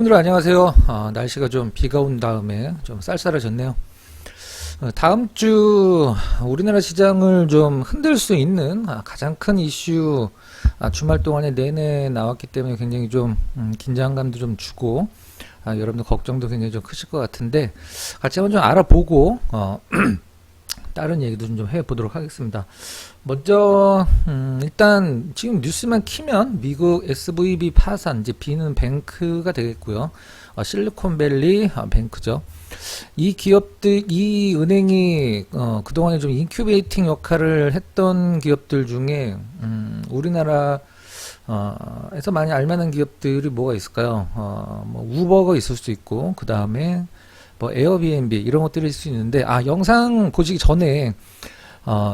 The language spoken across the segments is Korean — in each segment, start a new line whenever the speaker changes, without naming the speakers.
오늘 안녕하세요. 날씨가 좀 비가 온 다음에 좀 쌀쌀해졌네요. 다음 주 우리나라 시장을 좀 흔들 수 있는 가장 큰 이슈, 주말 동안에 내내 나왔기 때문에 굉장히 좀 긴장감도 좀 주고, 여러분들 걱정도 굉장히 좀 크실 것 같은데 같이 한번 좀 알아보고 다른 얘기도 좀 해보도록 하겠습니다. 먼저 일단 지금 뉴스만 키면 미국 SVB 파산, 이제 B는 뱅크가 되겠고요. 실리콘밸리 뱅크죠. 이 기업들, 이 은행이 그동안에 좀 인큐베이팅 역할을 했던 기업들 중에 우리나라 에서 많이 알만한 기업들이 뭐가 있을까요? 뭐 우버가 있을 수 있고, 그 다음에 뭐 에어비앤비 이런 것들이 있을 수 있는데, 영상 보시기 전에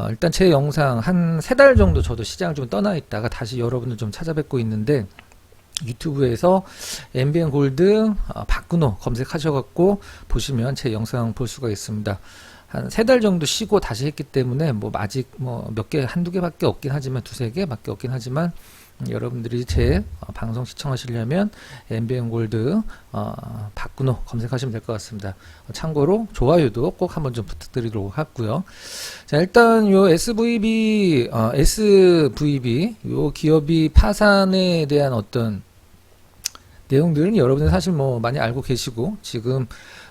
일단 제 영상 한 3달 정도 저도 시장을 좀 떠나 있다가 다시 여러분들 좀 찾아뵙고 있는데, 유튜브에서 MBN 골드 박근호 검색하셔갖고 보시면 제 영상 볼 수가 있습니다. 한 3달 정도 쉬고 다시 했기 때문에 뭐 아직 뭐 몇 개, 한두 개밖에 없긴 하지만, 두세 개밖에 없긴 하지만, 여러분들이 제 방송 시청하시려면 MBN 골드 박근호 검색하시면 될 것 같습니다. 참고로 좋아요도 꼭 한번 좀 부탁드리도록 하고요. 자, 일단 요 SVB 요 기업이 파산에 대한 어떤 내용들은 여러분들 사실 뭐 많이 알고 계시고, 지금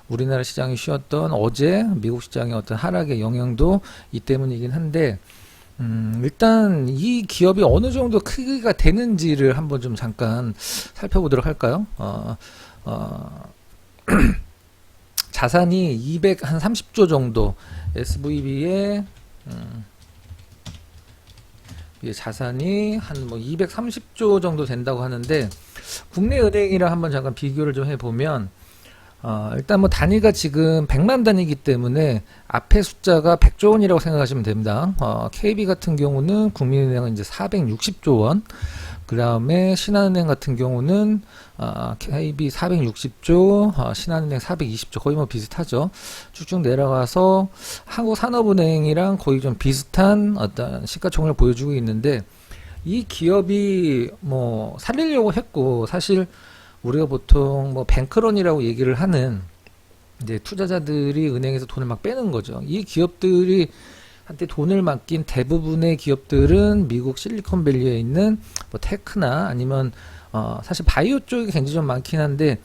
우리나라 시장이 쉬었던 어제 미국 시장의 어떤 하락의 영향도 이 때문이긴 한데, 일단 이 기업이 어느 정도 크기가 되는지를 한번 좀 잠깐 살펴보도록 할까요? 자산이 230조 정도, SVB의 자산이 한 뭐 230조 정도 된다고 하는데, 국내 은행이랑 한번 잠깐 비교를 좀 해보면, 일단 뭐 단위가 지금 100만 단위이기 때문에 앞에 숫자가 100조 원이라고 생각하시면 됩니다. KB 같은 경우는, 국민은행은 이제 460조 원, 그 다음에 신한은행 같은 경우는 KB 460조, 신한은행 420조, 거의 뭐 비슷하죠. 쭉쭉 내려가서 한국산업은행이랑 거의 좀 비슷한 어떤 시가총액을 보여주고 있는데, 이 기업이 뭐 살리려고 했고, 사실 우리가 보통 뭐 뱅크런이라고 얘기를 하는, 이제 투자자들이 은행에서 돈을 막 빼는 거죠. 이 기업들이 한테 돈을 맡긴 대부분의 기업들은 미국 실리콘밸리에 있는 뭐 테크나 아니면 사실 바이오 쪽이 굉장히 좀 많긴 한데,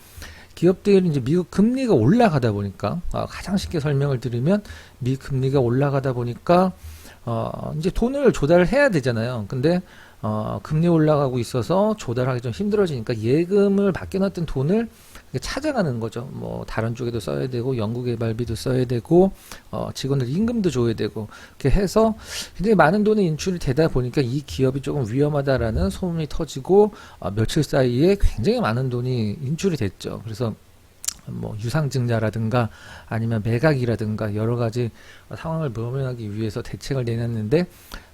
기업들이 이제 미국 금리가 올라가다 보니까, 가장 쉽게 설명을 드리면 미국 금리가 올라가다 보니까 이제 돈을 조달해야 되잖아요. 근데 금리 올라가고 있어서 조달하기 좀 힘들어지니까 예금을 맡겨놨던 돈을 찾아가는 거죠. 뭐 다른 쪽에도 써야 되고, 연구개발비도 써야 되고, 직원들 임금도 줘야 되고, 이렇게 해서 굉장히 많은 돈이 인출이 되다 보니까 이 기업이 조금 위험하다라는 소문이 터지고, 며칠 사이에 굉장히 많은 돈이 인출이 됐죠. 그래서 뭐 유상증자라든가 아니면 매각이라든가 여러 가지 상황을 모면하기 위해서 대책을 내놨는데,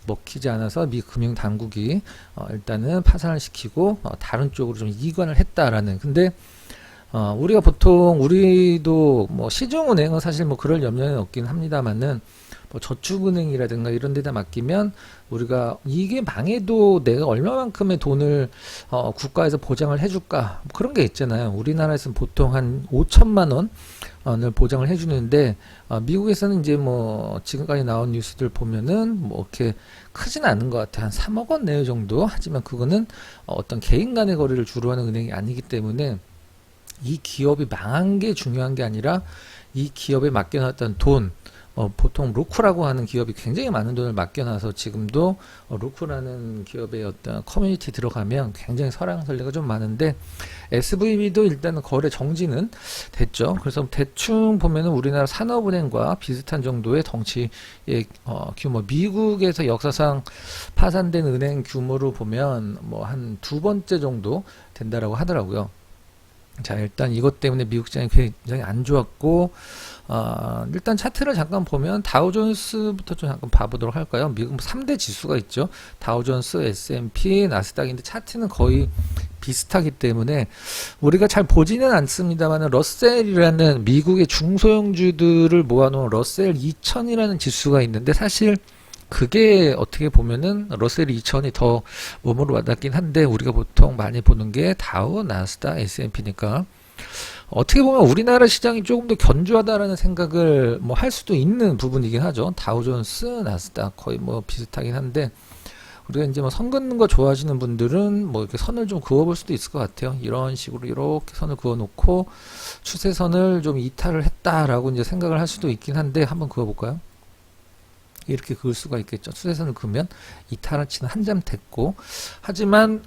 먹히지 않아서 미 금융당국이 일단은 파산을 시키고 다른 쪽으로 좀 이관을 했다라는. 근데 우리가 보통, 우리도 뭐 시중은행은 사실 뭐 그럴 염려는 없긴 합니다만은, 뭐 저축은행이라든가 이런 데다 맡기면 우리가 이게 망해도 내가 얼마만큼의 돈을 국가에서 보장을 해줄까, 뭐 그런 게 있잖아요. 우리나라에서는 보통 한 5천만 원을 보장을 해주는데, 미국에서는 이제 뭐 지금까지 나온 뉴스들 보면은 뭐 이렇게 크진 않은 것 같아요. 한 3억 원 내외 정도. 하지만 그거는 어떤 개인 간의 거래를 주로 하는 은행이 아니기 때문에 이 기업이 망한 게 중요한 게 아니라, 이 기업에 맡겨놨던 돈, 보통 루크라고 하는 기업이 굉장히 많은 돈을 맡겨놔서 지금도 루크라는 기업의 어떤 커뮤니티 들어가면 굉장히 설왕설래가 좀 많은데, SVB도 일단은 거래 정지는 됐죠. 그래서 대충 보면은 우리나라 산업은행과 비슷한 정도의 덩치의 규모, 미국에서 역사상 파산된 은행 규모로 보면 뭐 한 2번째 정도 된다라고 하더라고요. 자, 일단 이것 때문에 미국 시장이 굉장히 안 좋았고, 일단 차트를 잠깐 보면 다우존스부터 좀 잠깐 봐보도록 할까요? 미국 3대 지수가 있죠. 다우존스, S&P, 나스닥인데 차트는 거의 비슷하기 때문에 우리가 잘 보지는 않습니다만, 러셀이라는 미국의 중소형주들을 모아놓은 러셀 2000이라는 지수가 있는데, 사실 그게 어떻게 보면은 러셀 2000이 더 몸으로 와닿긴 한데, 우리가 보통 많이 보는 게 다우, 나스닥, S&P니까 어떻게 보면 우리나라 시장이 조금 더 견조하다라는 생각을 뭐 할 수도 있는 부분이긴 하죠. 다우존스, 나스닥 거의 뭐 비슷하긴 한데 우리가 이제 뭐 선 긋는 거 좋아하시는 분들은 뭐 이렇게 선을 좀 그어볼 수도 있을 것 같아요. 이런 식으로 이렇게 선을 그어 놓고 추세선을 좀 이탈을 했다라고 이제 생각을 할 수도 있긴 한데 한번 그어 볼까요? 이렇게 그을 수가 있겠죠. 추세선을 그으면 이탈치는 한 점 됐고, 하지만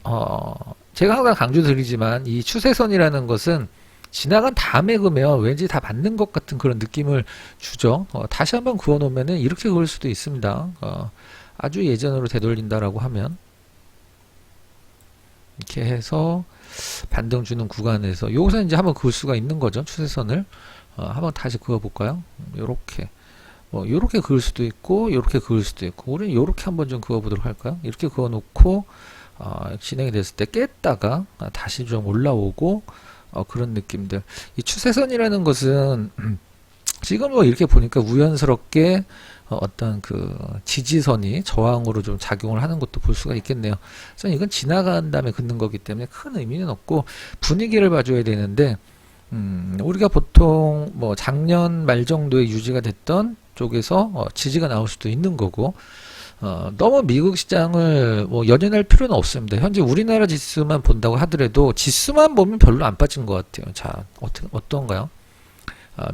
제가 항상 강조드리지만 이 추세선이라는 것은 지나간 다음에 그으면 왠지 다 맞는 것 같은 그런 느낌을 주죠. 다시 한번 그어 놓으면은 이렇게 그을 수도 있습니다. 아주 예전으로 되돌린다라고 하면 이렇게 해서 반등 주는 구간에서 여기서 이제 한번 그을 수가 있는 거죠. 추세선을 한번 다시 그어 볼까요? 요렇게 요렇게 그을 수도 있고 요렇게 그을 수도 있고 우리는 요렇게 한번 좀 그어 보도록 할까요? 이렇게 그어 놓고 진행이 됐을 때 깼다가 다시 좀 올라오고 그런 느낌들. 이 추세선이라는 것은 지금 뭐 이렇게 보니까 우연스럽게 어떤 그 지지선이 저항으로 좀 작용을 하는 것도 볼 수가 있겠네요. 그래서 이건 지나간 다음에 긋는 거기 때문에 큰 의미는 없고 분위기를 봐줘야 되는데 우리가 보통 뭐 작년 말 정도에 유지가 됐던 쪽에서 지지가 나올 수도 있는 거고 너무 미국 시장을 뭐 연연할 필요는 없습니다. 현재 우리나라 지수만 본다고 하더라도 지수만 보면 별로 안 빠진 것 같아요. 자, 어떤가요?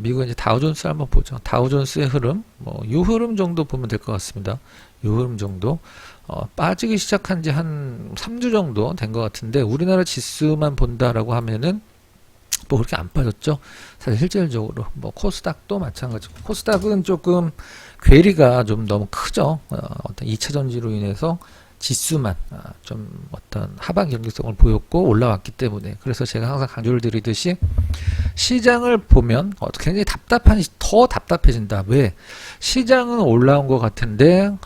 미국 이제 다우존스 한번 보죠. 다우존스의 흐름, 요 흐름 정도 보면 될 것 같습니다. 요 흐름 정도. 빠지기 시작한 지 한 3주 정도 된 것 같은데, 우리나라 지수만 본다라고 하면은, 뭐 그렇게 안 빠졌죠. 사실 실질적으로. 코스닥도 마찬가지고. 코스닥은 조금 괴리가 좀 너무 크죠. 어떤 2차 전지로 인해서 지수만 좀 어떤 하방 경직성을 보였고 올라왔기 때문에 그래서 제가 항상 강조를 드리듯이 시장을 보면 굉장히 더 답답해진다. 왜? 시장은 올라온 것 같은데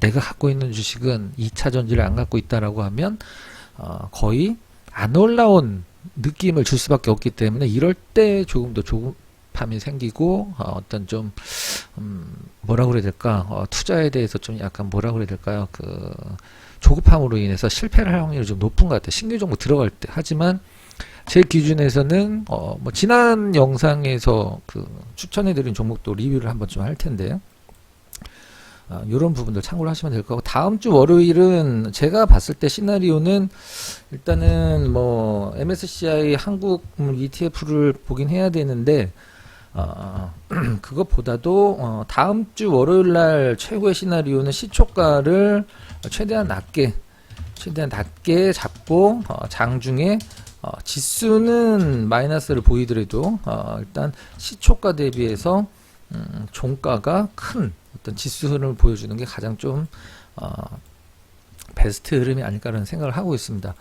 내가 갖고 있는 주식은 2차 전지를 안 갖고 있다라고 하면 거의 안 올라온 느낌을 줄 수밖에 없기 때문에 이럴 때 조금 더 조급함이 생기고 어떤 좀 뭐라 그래야 될까 투자에 대해서 좀 약간 뭐라 그래야 될까요 조급함으로 인해서 실패를 할 확률이 좀 높은 것 같아요. 신규 정보 들어갈 때. 하지만 제 기준에서는 뭐 지난 영상에서 추천해드린 종목도 리뷰를 한번 좀 할 텐데 이런 부분들 참고를 하시면 될 거고 다음 주 월요일은 제가 봤을 때 시나리오는 일단은 뭐 MSCI 한국 ETF를 보긴 해야 되는데 그것보다도 다음 주 월요일 날 최고의 시나리오는 시초가를 최대한 낮게 잡고 장중에 지수는 마이너스를 보이더라도 일단 시초가 대비해서 종가가 큰 어떤 지수 흐름을 보여주는 게 가장 좀 베스트 흐름이 아닐까라는 생각을 하고 있습니다.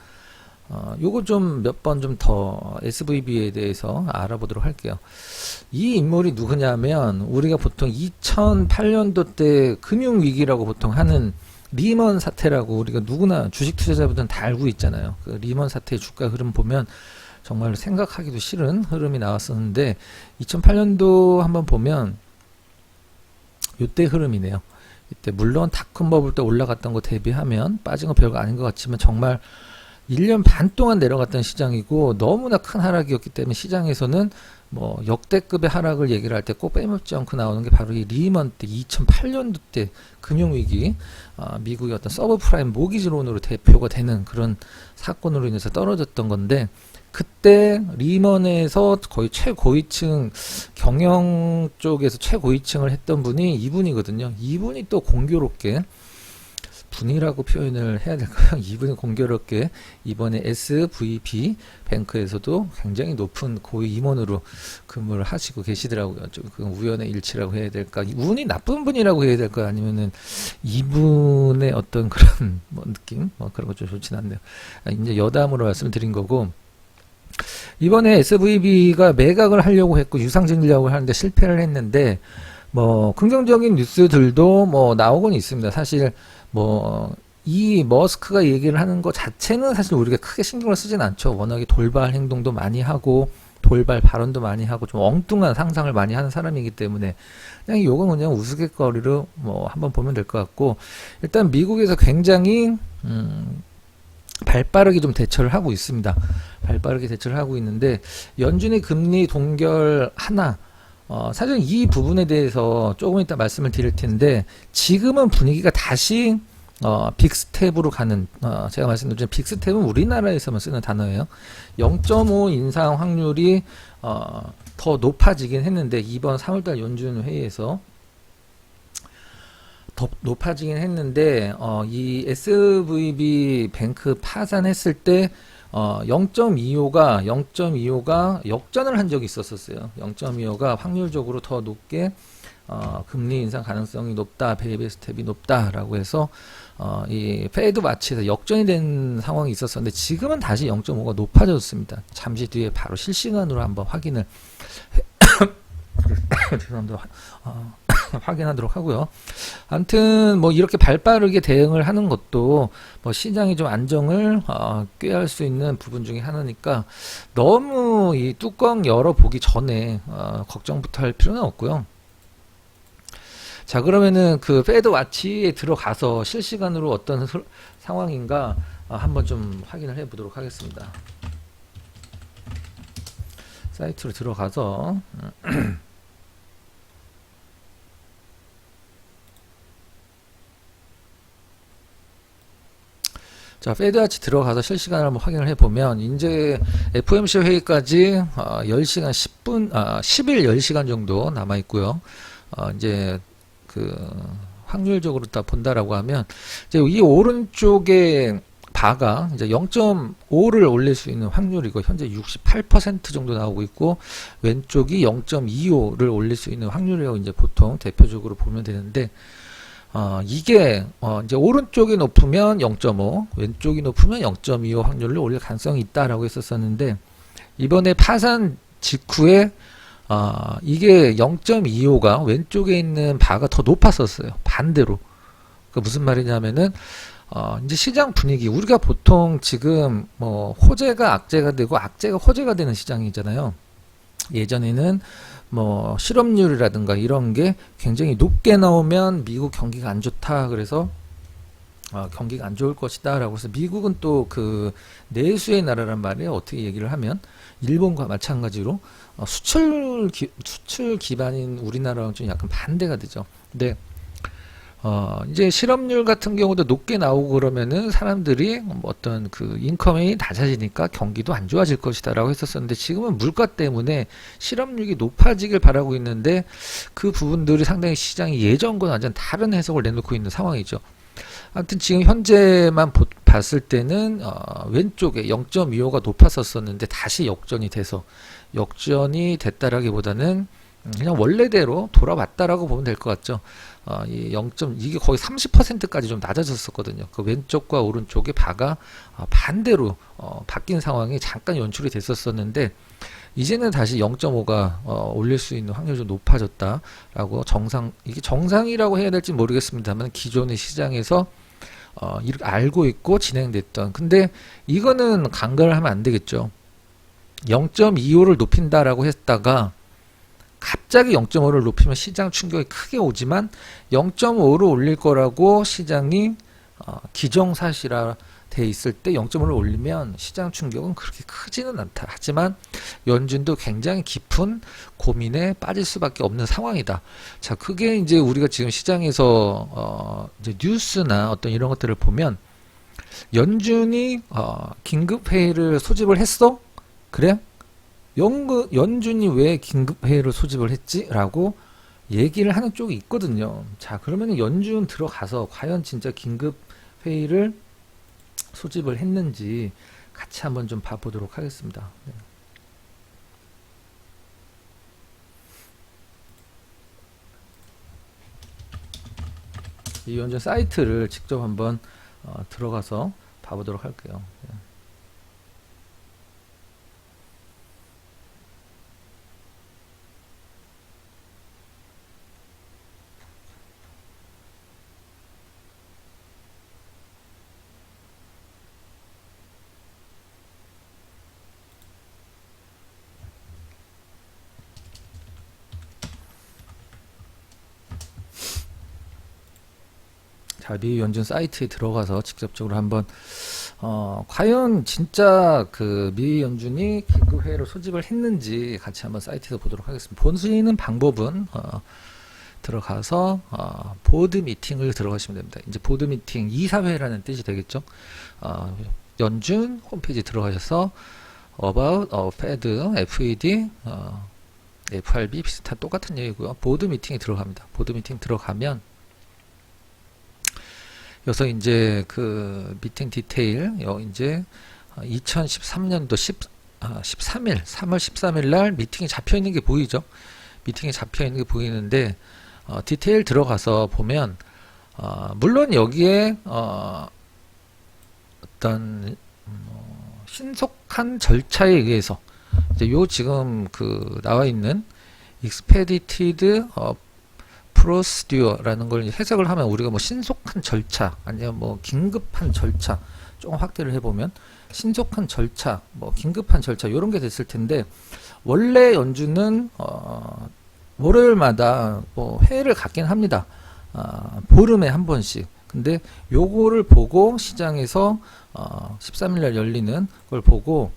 요거 좀 몇 번 좀 더 SVB에 대해서 알아보도록 할게요. 이 인물이 누구냐면 우리가 보통 2008년도 때 금융위기라고 보통 하는 리먼 사태라고 우리가 누구나 주식 투자자분들은 다 알고 있잖아요. 그 리먼 사태의 주가 흐름 보면 정말 생각하기도 싫은 흐름이 나왔었는데 2008년도 한번 보면 요때 흐름이네요. 이때 물론 닷컴 버블 때 올라갔던 거 대비하면 빠진 거 별거 아닌 것 같지만 정말 1년 반 동안 내려갔던 시장이고 너무나 큰 하락이었기 때문에 시장에서는 뭐 역대급의 하락을 얘기를 할 때 꼭 빼먹지 않고 나오는 게 바로 이 리먼 때 2008년도 때 금융위기 미국의 어떤 서브프라임 모기지론으로 대표가 되는 그런 사건으로 인해서 떨어졌던 건데 그때 리먼에서 거의 최고위층 경영 쪽에서 최고위층을 했던 분이 이분이거든요. 이분이 또 공교롭게 분이라고 표현을 해야 될까요? 이분이 공교롭게 이번에 SVB 뱅크에서도 굉장히 높은 고위 임원으로 근무를 하시고 계시더라고요. 좀 그 우연의 일치라고 해야 될까? 운이 나쁜 분이라고 해야 될까? 아니면은 이분의 어떤 그런 뭐 느낌? 뭐 그런 거 좀 좋진 않네요. 이제 여담으로 말씀드린 거고. 이번에 SVB가 매각을 하려고 했고 유상증자를 하는데 실패를 했는데 뭐 긍정적인 뉴스들도 뭐 나오곤 있습니다. 사실 뭐 이 머스크가 얘기를 하는 것 자체는 사실 우리가 크게 신경을 쓰진 않죠. 워낙에 돌발 행동도 많이 하고 돌발 발언도 많이 하고 좀 엉뚱한 상상을 많이 하는 사람이기 때문에 그냥 요건 그냥 우스갯거리로 뭐 한번 보면 될 것 같고 일단 미국에서 굉장히 발빠르게 좀 대처를 하고 있습니다. 발빠르게 대처를 하고 있는데 연준의 금리 동결 하나 사실 이 부분에 대해서 조금 이따 말씀을 드릴 텐데 지금은 분위기가 다시 빅스텝으로 가는 제가 말씀드린 빅스텝은 우리나라에서만 쓰는 단어예요. 0.5 인상 확률이 더 높아지긴 했는데 이번 3월달 연준 회의에서 더 높아지긴 했는데 이 SVB 뱅크 파산했을 때 0.25가 역전을 한 적이 있었어요. 0.25가 확률적으로 더 높게 금리 인상 가능성이 높다, 베이비 스텝이 높다라고 해서 이 페드 와치에서 역전이 된 상황이 있었었는데 지금은 다시 0.5가 높아졌습니다. 잠시 뒤에 바로 실시간으로 한번 확인을 죄송합니다. 확인하도록 하고요. 아무튼 뭐 이렇게 발빠르게 대응을 하는 것도 뭐 시장이 좀 안정을 꾀할 수 있는 부분 중에 하나니까 너무 이 뚜껑 열어보기 전에 걱정부터 할 필요는 없고요. 자, 그러면은 그 페드 와치에 들어가서 실시간으로 어떤 상황인가 한번 좀 확인을 해 보도록 하겠습니다. 사이트로 들어가서 자, 페드와치 들어가서 실시간으로 한번 확인을 해보면, 이제 FOMC 회의까지 10시간 10분, 10일 10시간 정도 남아있고요. 이제 그 확률적으로 딱 본다라고 하면, 이제 이 오른쪽에 바가 이제 0.5를 올릴 수 있는 확률이고, 현재 68% 정도 나오고 있고, 왼쪽이 0.25를 올릴 수 있는 확률이라고 이제 보통 대표적으로 보면 되는데, 이게 이제 오른쪽이 높으면 0.5, 왼쪽이 높으면 0.25 확률을 올릴 가능성이 있다라고 했었었는데 이번에 파산 직후에 이게 0.25가 왼쪽에 있는 바가 더 높았었어요. 반대로. 그 무슨 말이냐면은 이제 시장 분위기 우리가 보통 지금 뭐 호재가 악재가 되고 악재가 호재가 되는 시장이잖아요. 예전에는 뭐 실업률이라든가 이런 게 굉장히 높게 나오면 미국 경기가 안 좋다 그래서 경기가 안 좋을 것이다 라고 해서 미국은 또 그 내수의 나라란 말이에요. 어떻게 얘기를 하면 일본과 마찬가지로 수출 기반인 우리나라랑 좀 약간 반대가 되죠. 근데 이제 실업률 같은 경우도 높게 나오고 그러면은 사람들이 뭐 어떤 그 인컴이 낮아지니까 경기도 안 좋아질 것이다 라고 했었었는데 지금은 물가 때문에 실업률이 높아지길 바라고 있는데 그 부분들이 상당히 시장이 예전과 완전 다른 해석을 내놓고 있는 상황이죠. 아무튼 지금 현재만 봤을 때는 왼쪽에 0.25가 높았었었는데 다시 역전이 됐다라기보다는 그냥 원래대로 돌아왔다라고 보면 될 것 같죠. 이 0. 이게 거의 30%까지 좀 낮아졌었거든요. 그 왼쪽과 오른쪽의 바가 반대로 바뀐 상황이 잠깐 연출이 됐었었는데 이제는 다시 0.5가 올릴 수 있는 확률이 좀 높아졌다라고 이게 정상이라고 해야 될지 모르겠습니다만 기존의 시장에서 이렇게 알고 있고 진행됐던 근데 이거는 간과를 하면 안 되겠죠. 0.25를 높인다라고 했다가 갑자기 0.5를 높이면 시장 충격이 크게 오지만 0.5를 올릴 거라고 시장이 기정사실화 돼 있을 때 0.5를 올리면 시장 충격은 그렇게 크지는 않다. 하지만 연준도 굉장히 깊은 고민에 빠질 수밖에 없는 상황이다. 자, 그게 이제 우리가 지금 시장에서 이제 뉴스나 어떤 이런 것들을 보면 연준이 긴급 회의를 소집을 했어? 그래? 연준이 왜 긴급회의를 소집을 했지? 라고 얘기를 하는 쪽이 있거든요. 자, 그러면 연준 들어가서 과연 진짜 긴급회의를 소집을 했는지 같이 한번 좀 봐보도록 하겠습니다. 네. 이 연준 사이트를 직접 한번 들어가서 봐보도록 할게요. 네. 자, 미 연준 사이트에 들어가서 직접적으로 한번 과연 진짜 그 미 연준이 긴급회의를 소집을 했는지 같이 한번 사이트에서 보도록 하겠습니다. 보시는 방법은 들어가서 보드 미팅을 들어가시면 됩니다. 이제 보드 미팅 이사회라는 뜻이 되겠죠. 연준 홈페이지 들어가셔서 About, Fed, FED, FRB 비슷한 똑같은 얘기고요. 보드 미팅에 들어갑니다. 보드 미팅 들어가면 여기서 이제 그 미팅 디테일 이제 2013년도 13일 3월 13일 날 미팅이 잡혀 있는 게 보이죠. 미팅이 잡혀 있는 게 보이는데 디테일 들어가서 보면 물론 여기에 어떤 신속한 절차에 의해서 이제 요 지금 그 나와 있는 expedited procedure 라는 걸 해석을 하면 우리가 뭐 신속한 절차 아니면 뭐 긴급한 절차 조금 확대를 해보면 신속한 절차 뭐 긴급한 절차 요런 게 됐을 텐데 원래 연준은 월요일마다 뭐 회의를 갖긴 합니다. 보름에 한 번씩. 근데 요거를 보고 시장에서 13일날 열리는 걸 보고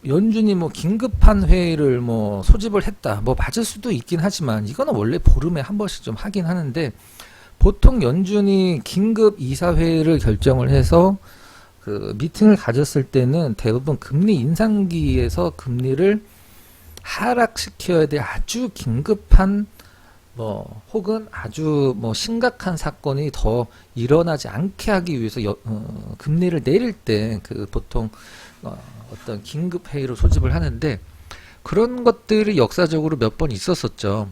연준이 뭐 긴급한 회의를 뭐 소집을 했다. 뭐 맞을 수도 있긴 하지만 이거는 원래 보름에 한 번씩 좀 하긴 하는데 보통 연준이 긴급 이사회의를 결정을 해서 그 미팅을 가졌을 때는 대부분 금리 인상기에서 금리를 하락시켜야 될 아주 긴급한 뭐 혹은 아주 뭐 심각한 사건이 더 일어나지 않게 하기 위해서 금리를 내릴 때 그 보통 어떤 긴급 회의로 소집을 하는데 그런 것들이 역사적으로 몇 번 있었었죠.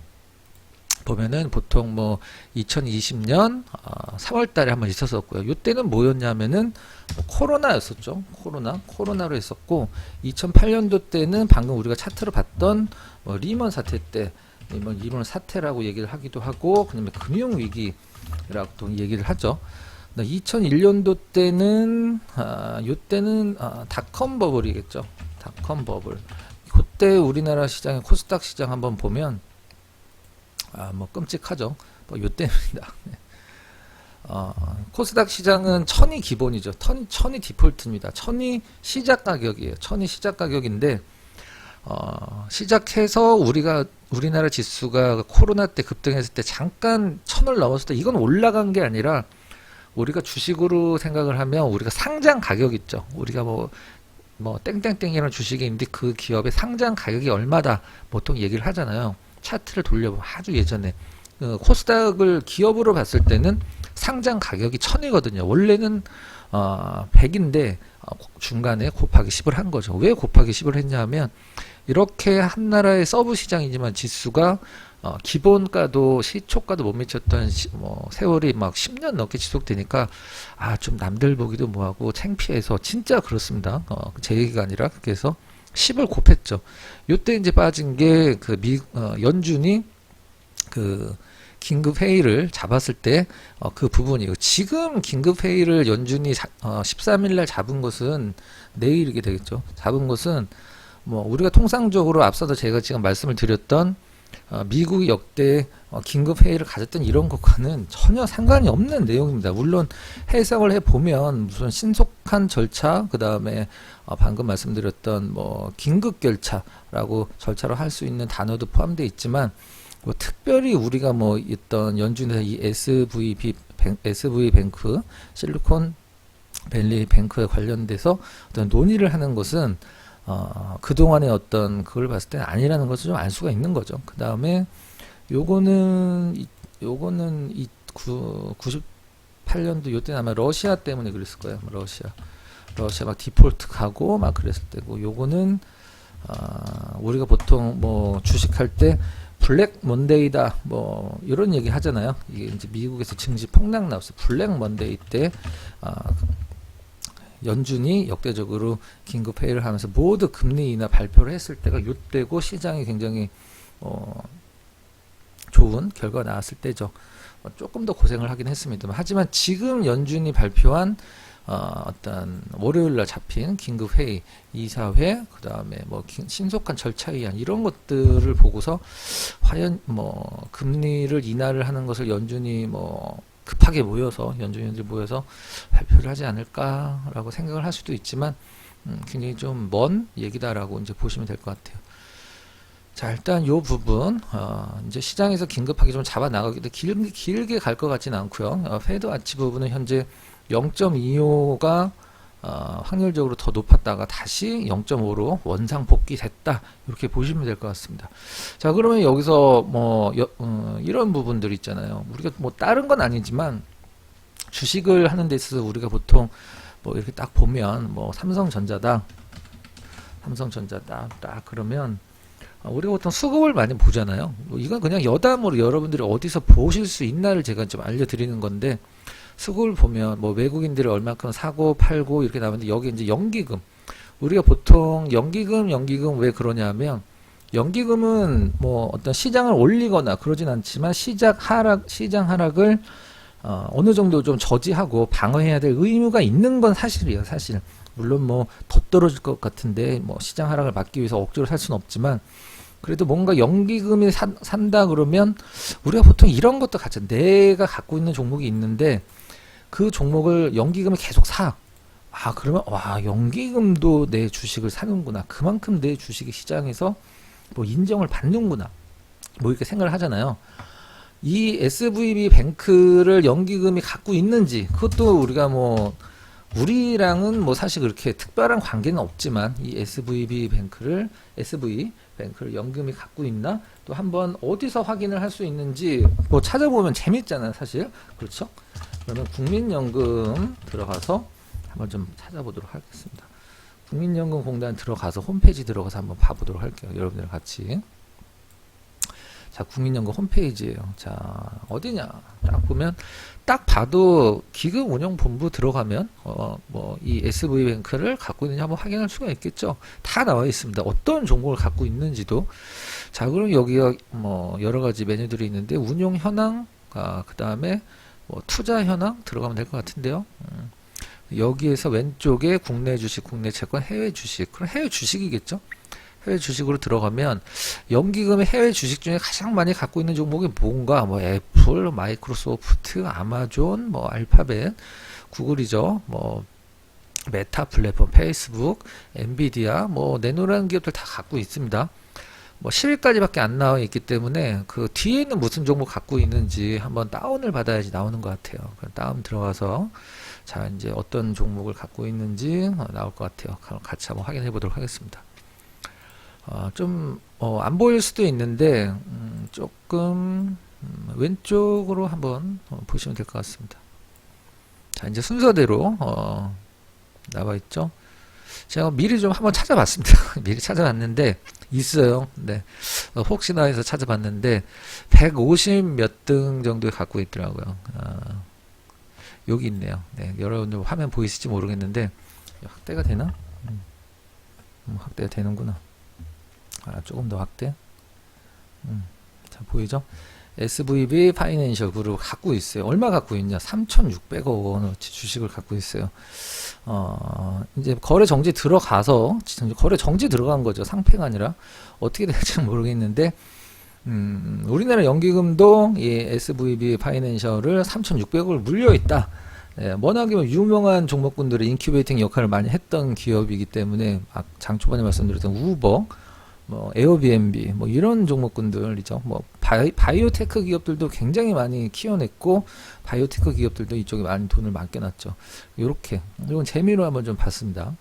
보면은 보통 뭐 2020년 3월 달에 한번 있었었고요. 이때는 뭐였냐면은 코로나였었죠. 코로나로 했었고 2008년도 때는 방금 우리가 차트로 봤던 뭐 리먼 사태 때 리먼 사태라고 얘기를 하기도 하고 그다음에 금융위기라고 얘기를 하죠. 2001년도 때는 요때는 닷컴 버블이겠죠. 닷컴 버블. 그때 우리나라 시장의 코스닥 시장 한번 보면 뭐 끔찍하죠. 뭐 요때입니다. 코스닥 시장은 1000이 기본이죠. 1000이 디폴트입니다. 1000이 시작 가격이에요. 1000이 시작 가격인데 시작해서 우리나라 지수가 코로나 때 급등했을 때 잠깐 1000을 넘었을 때 이건 올라간 게 아니라 우리가 주식으로 생각을 하면 우리가 상장 가격 있죠. 우리가 뭐 땡땡땡이라는 주식이 있는데 그 기업의 상장 가격이 얼마다 보통 얘기를 하잖아요. 차트를 돌려보면 아주 예전에 코스닥을 기업으로 봤을 때는 상장 가격이 1000이거든요. 원래는 100인데 중간에 곱하기 10을 한 거죠. 왜 곱하기 10을 했냐면 이렇게 한 나라의 서브 시장이지만 지수가 기본가도 시초가도 못 미쳤던 세월이 막 10년 넘게 지속되니까 좀 남들 보기도 뭐하고 창피해서 진짜 그렇습니다. 제 얘기가 아니라 그래서 10을 곱했죠. 요때 이제 빠진 게 그 연준이 그 긴급 회의를 잡았을 때 그 부분이고 지금 긴급 회의를 연준이 13일 날 잡은 것은 내일이게 되겠죠. 잡은 것은 뭐 우리가 통상적으로 앞서서 제가 지금 말씀을 드렸던 미국이 역대 긴급 회의를 가졌던 이런 것과는 전혀 상관이 없는 내용입니다. 물론 해석을 해보면 무슨 신속한 절차, 그 다음에 방금 말씀드렸던 뭐 긴급 결차라고 절차로 할 수 있는 단어도 포함되어 있지만 뭐 특별히 우리가 뭐 있던 연준에서 이 SV 뱅크, 실리콘 밸리 뱅크에 관련돼서 어떤 논의를 하는 것은 그동안의 어떤 그걸 봤을 때는 아니라는 것을 좀 알 수가 있는 거죠. 그 다음에 요거는 98년도 요때 아마 러시아 때문에 그랬을 거예요. 러시아 막 디폴트 가고 막 그랬을 때고 요거는 우리가 보통 뭐 주식할 때 블랙 먼데이다 뭐 이런 얘기 하잖아요. 이게 이제 미국에서 증시 폭락 나왔어요. 블랙 먼데이 때 연준이 역대적으로 긴급 회의를 하면서 모두 금리 인하 발표를 했을 때가 요때고 시장이 굉장히 좋은 결과가 나왔을 때죠. 조금 더 고생을 하긴 했습니다만 하지만 지금 연준이 발표한 어떤 월요일날 잡힌 긴급 회의, 이사회, 그 다음에 뭐 신속한 절차 위한 이런 것들을 보고서 과연 뭐 금리를 인하를 하는 것을 연준이 뭐 급하게 모여서 연준위원들이 모여서 발표를 하지 않을까라고 생각을 할 수도 있지만 굉장히 좀 먼 얘기다라고 이제 보시면 될 것 같아요. 자, 일단 요 부분 이제 시장에서 긴급하게 좀 잡아 나가기도 길게 갈 것 같지는 않고요. 페드 와치 부분은 현재 0.25가 확률적으로 더 높았다가 다시 0.5로 원상 복귀됐다, 이렇게 보시면 될 것 같습니다. 자, 그러면 여기서 뭐 이런 부분들 있잖아요. 우리가 뭐 다른 건 아니지만 주식을 하는 데 있어서 우리가 보통 뭐 이렇게 딱 보면 뭐 삼성전자다 딱 그러면 우리가 보통 수급을 많이 보잖아요. 뭐 이건 그냥 여담으로 여러분들이 어디서 보실 수 있나를 제가 좀 알려드리는 건데, 수급을 보면 뭐 외국인들이 얼마큼 사고 팔고 이렇게 나오는데, 여기 이제 연기금, 우리가 보통 연기금 왜 그러냐면, 연기금은 뭐 어떤 시장을 올리거나 그러진 않지만 시장 하락을 어느 정도 좀 저지하고 방어해야 될 의무가 있는 건 사실이에요. 사실 물론 뭐 더 떨어질 것 같은데 뭐 시장 하락을 막기 위해서 억지로 살 수는 없지만, 그래도 뭔가 연기금이 산다 그러면 우리가 보통 이런 것도 같이, 내가 갖고 있는 종목이 있는데 그 종목을 연기금이 계속 사. 그러면 와, 연기금도 내 주식을 사는구나, 그만큼 내 주식이 시장에서 뭐 인정을 받는구나, 뭐 이렇게 생각을 하잖아요. 이 SVB 뱅크를 연기금이 갖고 있는지, 그것도 우리가 뭐 우리랑은 뭐 사실 그렇게 특별한 관계는 없지만, 이 SV 뱅크를 연금이 갖고 있나, 또 한번 어디서 확인을 할 수 있는지 뭐 찾아보면 재밌잖아요, 사실. 그렇죠? 그러면 국민연금 들어가서 한번 좀 찾아보도록 하겠습니다. 국민연금공단 들어가서 홈페이지 들어가서 한번 봐보도록 할게요, 여러분들 같이. 자, 국민연금 홈페이지예요. 자, 어디냐? 딱 보면, 딱 봐도 기금운용본부 들어가면 뭐 이 SV뱅크를 갖고 있는지 한번 확인할 수가 있겠죠. 다 나와 있습니다. 어떤 종목을 갖고 있는지도. 자, 그럼 여기가 뭐 여러 가지 메뉴들이 있는데, 운용 현황, 그 다음에 뭐 투자 현황 들어가면 될 것 같은데요. 여기에서 왼쪽에 국내 주식, 국내 채권, 해외 주식, 그럼 해외 주식이겠죠. 해외 주식으로 들어가면 연기금의 해외 주식 중에 가장 많이 갖고 있는 종목이 뭔가, 뭐 애플, 마이크로소프트, 아마존, 뭐 알파벳, 구글이죠. 뭐 메타 플랫폼, 페이스북, 엔비디아, 뭐 내노라는 기업들 다 갖고 있습니다. 뭐 10일까지밖에 안 나와 있기 때문에 그 뒤에는 무슨 종목 갖고 있는지 한번 다운을 받아야지 나오는 것 같아요. 그럼 다운 들어가서 자, 이제 어떤 종목을 갖고 있는지 나올 것 같아요. 같이 한번 확인해 보도록 하겠습니다. 좀 안 보일 수도 있는데 조금 왼쪽으로 한번 보시면 될 것 같습니다. 자, 이제 순서대로 나와 있죠. 제가 미리 좀 한번 찾아봤습니다. 미리 찾아봤는데 있어요. 네, 혹시나 해서 찾아봤는데 150 몇 등 정도 갖고 있더라고요. 여기 있네요. 네, 여러분들 화면 보이실지 모르겠는데 확대가 되나? 확대가 되는구나. 조금 더 확대. 자, 보이죠? SVB 파이낸셜 그룹 갖고 있어요. 얼마 갖고 있냐? 3,600억 원어치 주식을 갖고 있어요. 이제 거래 정지 들어가서, 거래 정지 들어간 거죠. 상패가 아니라. 어떻게 될지는 모르겠는데, 우리나라 연기금도 이 SVB 파이낸셜을 3,600억을 물려있다. 예, 워낙에 유명한 종목군들의 인큐베이팅 역할을 많이 했던 기업이기 때문에, 장 초반에 말씀드렸던 우버, 뭐 에어비앤비, 뭐 이런 종목군들이죠. 뭐 바이오테크 기업들도 굉장히 많이 키워냈고, 바이오테크 기업들도 이쪽에 많이 돈을 맡겨놨죠. 요렇게, 이건 재미로 한번 좀 봤습니다.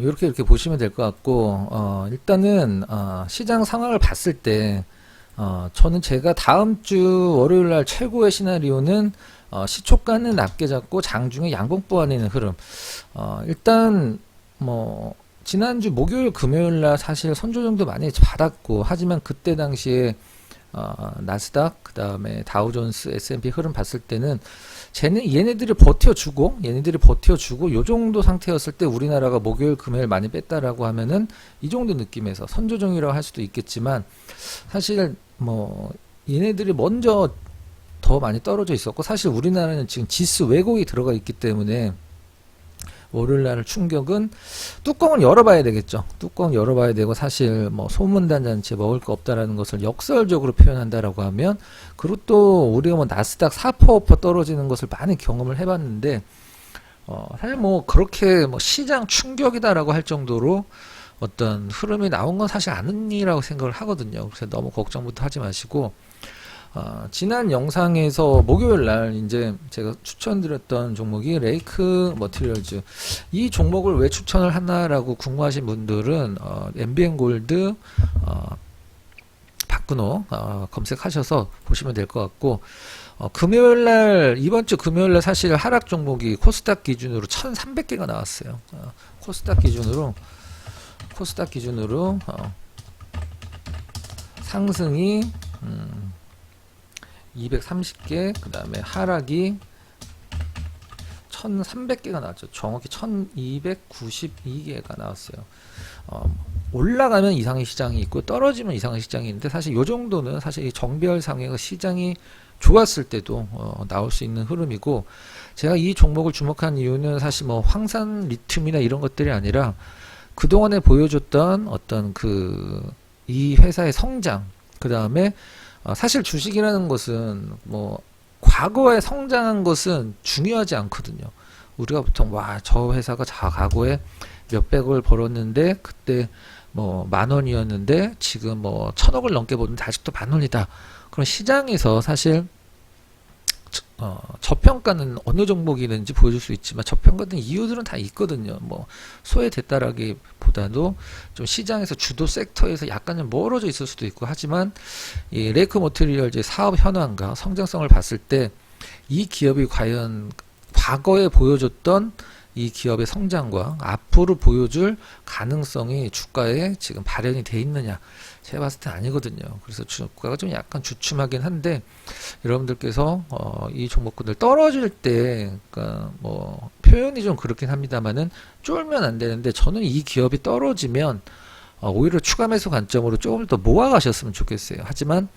이렇게 보시면 될 것 같고, 일단은 시장 상황을 봤을 때 저는 제가 다음 주 월요일 날 최고의 시나리오는 시초가는 낮게 잡고 장중에 양봉 보완하는 흐름. 일단 뭐 지난주 목요일 금요일 날 사실 선조정도 많이 받았고, 하지만 그때 당시에 나스닥, 그 다음에 다우존스, S&P 흐름 봤을 때는 얘네들이 버텨주고 요 정도 상태였을 때 우리나라가 목요일 금요일 많이 뺐다라고 하면은 이 정도 느낌에서 선조정이라고 할 수도 있겠지만, 사실 뭐 얘네들이 먼저 더 많이 떨어져 있었고, 사실 우리나라는 지금 지수 왜곡이 들어가 있기 때문에 월요일날 충격은 뚜껑을 열어봐야 되겠죠. 뚜껑 열어봐야 되고 사실 뭐 소문단잔치 먹을 거 없다라는 것을 역설적으로 표현한다라고 하면 그리고 또 우리가 뭐 나스닥 4% 떨어지는 것을 많이 경험을 해봤는데 사실 뭐 그렇게 뭐 시장 충격이다라고 할 정도로 어떤 흐름이 나온 건 사실 아니라고 생각을 하거든요. 그래서 너무 걱정부터 하지 마시고 지난 영상에서 목요일 날 이제 제가 추천드렸던 종목이 레이크 머티리얼즈 이 종목을 왜 추천을 하나라고 궁금하신 분들은 MBN 골드 박근호 검색하셔서 보시면 될 것 같고 금요일 날 이번 주 금요일 날 사실 하락 종목이 코스닥 기준으로 1,300개가 나왔어요. 코스닥 기준으로 상승이 230개, 그 다음에 하락이 1300개가 나왔죠. 정확히 1292개가 나왔어요. 올라가면 이상의 시장이 있고 떨어지면 이상의 시장이 있는데 사실 요 정도는 사실 이 정별상의 시장이 좋았을 때도 나올 수 있는 흐름이고 제가 이 종목을 주목한 이유는 사실 뭐 황산 리튬이나 이런 것들이 아니라 그동안에 보여줬던 어떤 이 회사의 성장, 그 다음에 사실 주식이라는 것은 뭐 과거에 성장한 것은 중요하지 않거든요. 우리가 보통 저 회사가 과거에 몇백을 벌었는데 그때 뭐 10,000원이었는데 지금 뭐 1,000억을 넘게 버는데 아직도 10,000원이다. 그럼 시장에서 사실 저평가는 어느 종목이든지 보여줄 수 있지만 저평가된 이유들은 다 있거든요. 뭐 소외됐다라기보다도 좀 시장에서 주도 섹터에서 약간 좀 멀어져 있을 수도 있고 하지만 이 레이크 머티리얼즈의 사업 현황과 성장성을 봤을 때 이 기업이 과연 과거에 보여줬던 이 기업의 성장과 앞으로 보여줄 가능성이 주가에 지금 발현이 돼 있느냐 제가 봤을 때 아니거든요. 그래서 주가가 좀 약간 주춤하긴 한데 여러분들께서 이 종목군들 떨어질 때 그러니까 뭐 표현이 좀 그렇긴 합니다만은 쫄면 안 되는데 저는 이 기업이 떨어지면 오히려 추가 매수 관점으로 조금 더 모아 가셨으면 좋겠어요. 하지만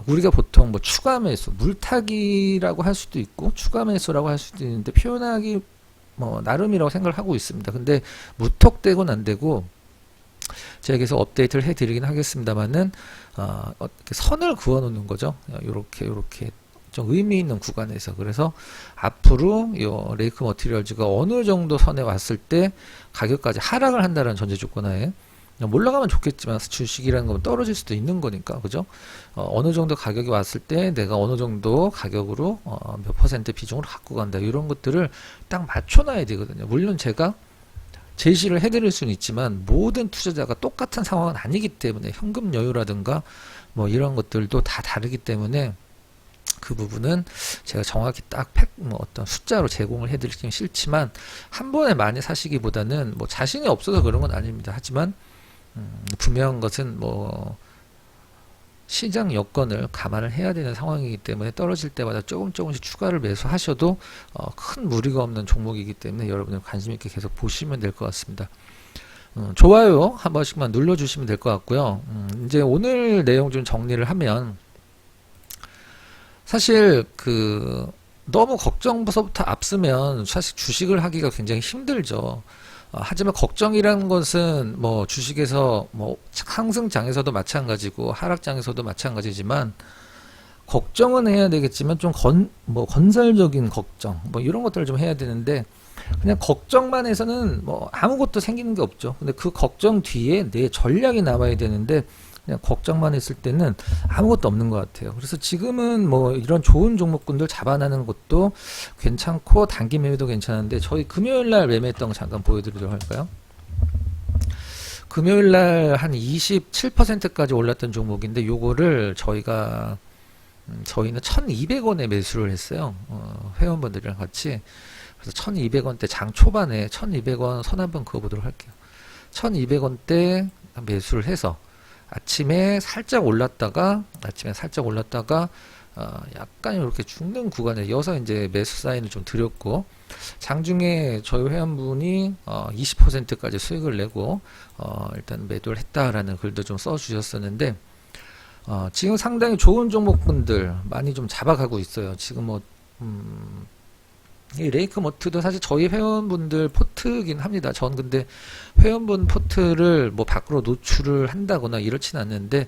우리가 보통 뭐 추가 매수 물타기라고 할 수도 있고 추가 매수라고 할 수도 있는데 표현하기 뭐 나름이라고 생각을 하고 있습니다. 근데 무턱대고는 안 되고 제가 계속 업데이트를 해드리긴 하겠습니다만은 선을 그어놓는 거죠. 요렇게 좀 의미 있는 구간에서 그래서 앞으로 요 레이크 머티리얼즈가 어느 정도 선에 왔을 때 가격까지 하락을 한다는 전제 조건하에 올라가면 좋겠지만 주식이라는 건 떨어질 수도 있는 거니까 그죠? 어느 정도 가격이 왔을 때 내가 어느 정도 가격으로 몇 퍼센트 비중으로 갖고 간다 이런 것들을 딱 맞춰놔야 되거든요. 물론 제가 제시를 해드릴 수는 있지만 모든 투자자가 똑같은 상황은 아니기 때문에 현금 여유라든가 뭐 이런 것들도 다 다르기 때문에 그 부분은 제가 정확히 딱 어떤 숫자로 제공을 해드리기는 싫지만 한 번에 많이 사시기보다는 뭐 자신이 없어서 그런 건 아닙니다. 하지만 분명한 것은 뭐 시장 여건을 감안을 해야 되는 상황이기 때문에 떨어질 때마다 조금씩 추가를 매수하셔도 큰 무리가 없는 종목이기 때문에 여러분들 관심 있게 계속 보시면 될 것 같습니다. 좋아요 한 번씩만 눌러주시면 될 것 같고요. 이제 오늘 내용 좀 정리를 하면 사실 너무 걱정부터 앞서면 사실 주식을 하기가 굉장히 힘들죠. 하지만 걱정이라는 것은 뭐 주식에서 뭐 상승장에서도 마찬가지고 하락장에서도 마찬가지지만 걱정은 해야 되겠지만 좀 건설적인 걱정 뭐 이런 것들을 좀 해야 되는데 그냥 걱정만 해서는 뭐 아무것도 생기는 게 없죠. 근데 그 걱정 뒤에 내 전략이 나와야 되는데 그냥 걱정만 했을 때는 아무것도 없는 것 같아요. 그래서 지금은 뭐 이런 좋은 종목군들 잡아나는 것도 괜찮고 단기 매매도 괜찮은데 저희 금요일날 매매했던 거 잠깐 보여드리도록 할까요? 금요일날 한 27%까지 올랐던 종목인데 요거를 저희는 1200원에 매수를 했어요. 회원분들이랑 같이. 그래서 1200원대 장 초반에 1200원 선 한번 그어보도록 할게요. 1200원대 매수를 해서 아침에 살짝 올랐다가 약간 이렇게 죽는 구간에 이어서 이제 매수 사인을 좀 드렸고 장중에 저희 회원분이 20%까지 수익을 내고 일단 매도를 했다라는 글도 좀 써주셨었는데 지금 상당히 좋은 종목분들 많이 좀 잡아가고 있어요. 지금 이 레이크 머트도 사실 저희 회원분들 포트긴 합니다. 전 근데 회원분 포트를 뭐 밖으로 노출을 한다거나 이렇진 않는데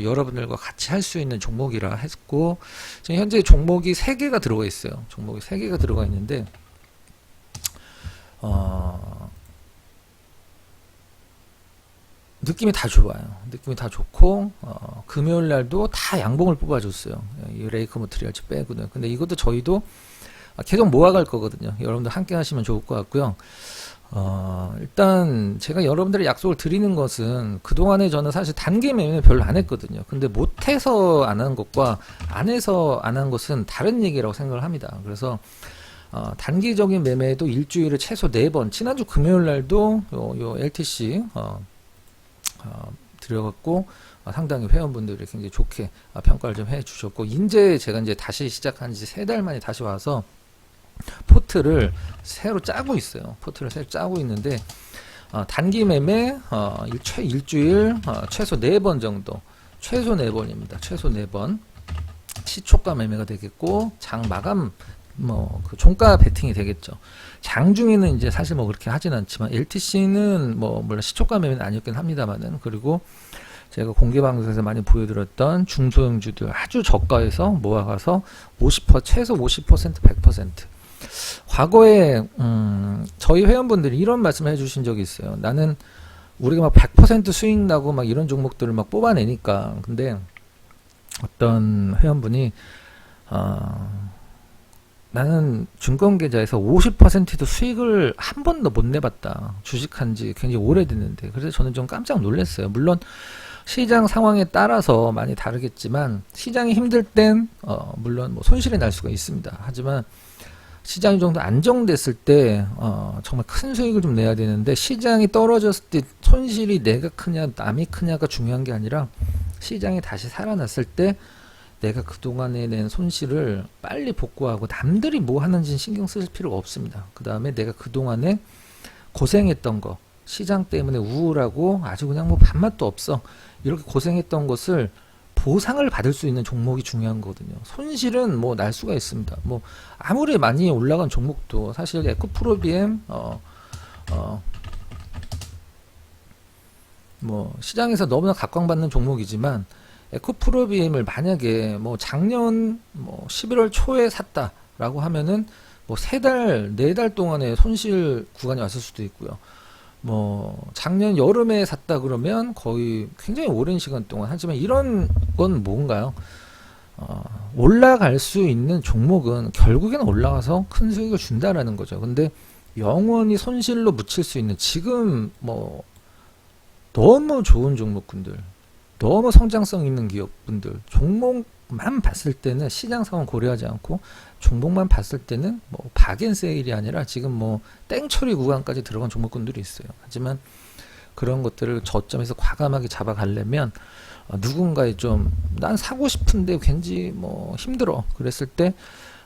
여러분들과 같이 할 수 있는 종목이라 했고, 지금 현재 종목이 3개가 들어가 있어요. 종목이 3개가 들어가 있는데 느낌이 다 좋아요. 느낌이 다 좋고, 금요일 날도 다 양봉을 뽑아줬어요. 이 레이커 머트리얼즈 빼고는. 근데 이것도 저희도 계속 모아갈 거거든요. 여러분들 함께 하시면 좋을 것 같고요. 일단 제가 여러분들의 약속을 드리는 것은 그동안에 저는 사실 단기 매매는 별로 안 했거든요. 근데 못해서 안 한 것과 안 해서 안 한 것은 다른 얘기라고 생각을 합니다. 그래서 단기적인 매매도 일주일에 최소 4번, 지난주 금요일 날도 요 LTC 들여갖고 상당히 회원분들이 굉장히 좋게 평가를 좀 해주셨고, 제가 이제 다시 시작한 지 3달 만에 다시 와서 포트를 새로 짜고 있어요. 포트를 새로 짜고 있는데 단기 매매 일주일 최소 4번 정도, 최소 4번입니다. 최소 4번 시초가 매매가 되겠고, 장 마감 그 종가 베팅이 되겠죠. 장중에는 이제 사실 뭐 그렇게 하진 않지만 LTC는 물론 시초가 매매는 아니었긴 합니다만은, 그리고 제가 공개 방송에서 많이 보여드렸던 중소형주들 아주 저가에서 모아가서 50%, 최소 50%, 100%. 과거에 저희 회원분들이 이런 말씀을 해주신 적이 있어요. 나는 우리가 막 100% 수익 나고 막 이런 종목들을 막 뽑아내니까. 근데 어떤 회원분이 나는 증권계좌에서 50%도 수익을 한 번도 못 내봤다. 주식한 지 굉장히 오래됐는데. 그래서 저는 좀 깜짝 놀랐어요. 물론 시장 상황에 따라서 많이 다르겠지만, 시장이 힘들 땐 물론 뭐 손실이 날 수가 있습니다. 하지만 시장이 정도 안정됐을 때 정말 큰 수익을 좀 내야 되는데, 시장이 떨어졌을 때 손실이 내가 크냐 남이 크냐가 중요한 게 아니라, 시장이 다시 살아났을 때 내가 그동안에 낸 손실을 빨리 복구하고, 남들이 뭐 하는지는 신경 쓸 필요가 없습니다. 그 다음에 내가 그동안에 고생했던 거, 시장 때문에 우울하고 아주 그냥 뭐 밥맛도 없어, 이렇게 고생했던 것을 보상을 받을 수 있는 종목이 중요한 거거든요. 손실은 뭐 날 수가 있습니다. 뭐 아무리 많이 올라간 종목도 사실 에코프로비엠 뭐 시장에서 너무나 각광받는 종목이지만, 에코프로비엠을 만약에 뭐 작년 11월 초에 샀다라고 하면은 뭐 3달, 4달 동안의 손실 구간이 왔을 수도 있고요. 뭐 작년 여름에 샀다 그러면 거의 굉장히 오랜 시간 동안. 하지만 이런 건 뭔가요? 올라갈 수 있는 종목은 결국에는 올라가서 큰 수익을 준다라는 거죠. 근데 영원히 손실로 묻힐 수 있는, 지금 뭐 너무 좋은 종목군들, 너무 성장성 있는 기업분들, 종목만 봤을 때는 시장 상황 고려하지 않고 종목만 봤을 때는 뭐 박앤세일이 아니라 지금 뭐 땡처리 구간까지 들어간 종목군들이 있어요. 하지만 그런 것들을 저점에서 과감하게 잡아가려면 누군가에 좀 난 사고 싶은데 왠지 뭐 힘들어 그랬을 때,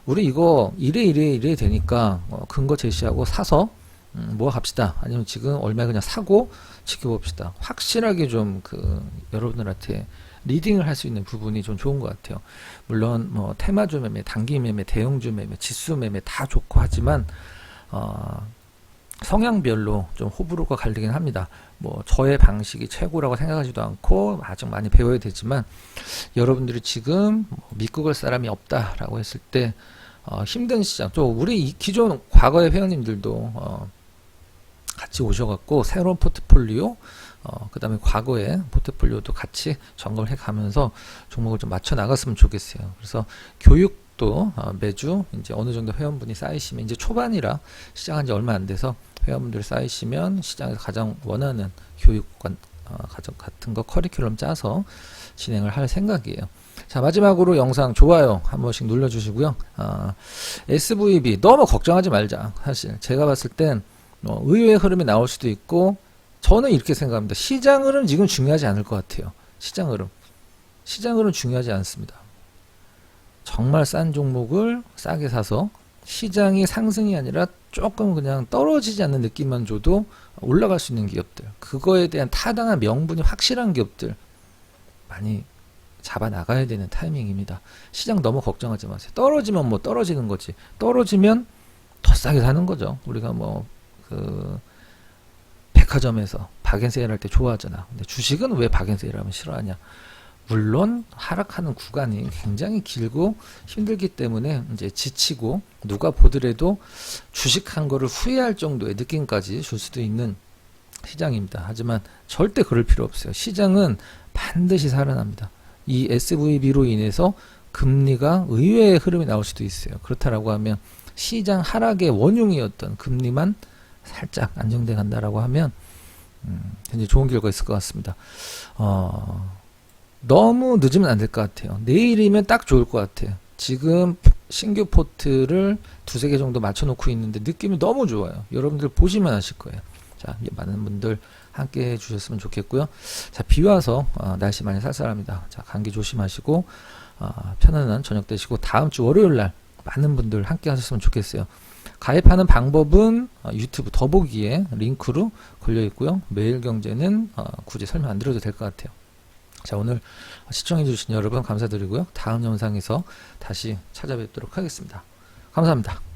우리 이거 이래 되니까 근거 제시하고 사서 모아 갑시다. 아니면 지금 얼마에 그냥 사고 지켜봅시다. 확실하게 좀 여러분들한테 리딩을 할 수 있는 부분이 좀 좋은 것 같아요. 물론 뭐 테마주 매매, 단기 매매, 대형주 매매, 지수 매매 다 좋고 하지만 성향별로 좀 호불호가 갈리긴 합니다. 뭐 저의 방식이 최고라고 생각하지도 않고 아직 많이 배워야 되지만, 여러분들이 지금 믿고 갈 사람이 없다라고 했을 때 힘든 시장, 또 우리 기존 과거의 회원님들도 같이 오셔갖고 새로운 포트폴리오, 그 다음에 과거의 포트폴리오도 같이 점검을 해가면서 종목을 좀 맞춰 나갔으면 좋겠어요. 그래서 교육도 매주 이제 어느 정도 회원분이 쌓이시면, 이제 초반이라 시작한 지 얼마 안 돼서 회원분들이 쌓이시면 시장에서 가장 원하는 교육 같은 거 커리큘럼 짜서 진행을 할 생각이에요. 자, 마지막으로 영상 좋아요 한 번씩 눌러주시고요. SVB 너무 걱정하지 말자. 사실 제가 봤을 땐 의외의 흐름이 나올 수도 있고, 저는 이렇게 생각합니다. 시장 흐름 지금 중요하지 않을 것 같아요. 시장 흐름 중요하지 않습니다. 정말 싼 종목을 싸게 사서 시장이 상승이 아니라 조금 그냥 떨어지지 않는 느낌만 줘도 올라갈 수 있는 기업들, 그거에 대한 타당한 명분이 확실한 기업들 많이 잡아 나가야 되는 타이밍입니다. 시장 너무 걱정하지 마세요. 떨어지면 뭐 떨어지는 거지. 떨어지면 더 싸게 사는 거죠. 우리가 뭐 그 백화점에서 박앤세일 할 때 좋아하잖아. 근데 주식은 왜 박앤세일 하면 싫어하냐? 물론 하락하는 구간이 굉장히 길고 힘들기 때문에 이제 지치고 누가 보더라도 주식한 거를 후회할 정도의 느낌까지 줄 수도 있는 시장입니다. 하지만 절대 그럴 필요 없어요. 시장은 반드시 살아납니다. 이 SVB로 인해서 금리가 의외의 흐름이 나올 수도 있어요. 그렇다라고 하면 시장 하락의 원흉이었던 금리만 살짝 안정돼 간다라고 하면 굉장히 좋은 결과가 있을 것 같습니다. 너무 늦으면 안 될 것 같아요. 내일이면 딱 좋을 것 같아요. 지금 신규 포트를 두세 개 정도 맞춰놓고 있는데 느낌이 너무 좋아요. 여러분들 보시면 아실 거예요. 자, 많은 분들 함께 해주셨으면 좋겠고요. 자, 비 와서 날씨 많이 쌀쌀합니다. 자, 감기 조심하시고 편안한 저녁 되시고 다음 주 월요일 날 많은 분들 함께 하셨으면 좋겠어요. 가입하는 방법은 유튜브 더보기에 링크로 걸려 있고요. 매일경제는 굳이 설명 안 드려도 될 것 같아요. 자, 오늘 시청해주신 여러분 감사드리고요. 다음 영상에서 다시 찾아뵙도록 하겠습니다. 감사합니다.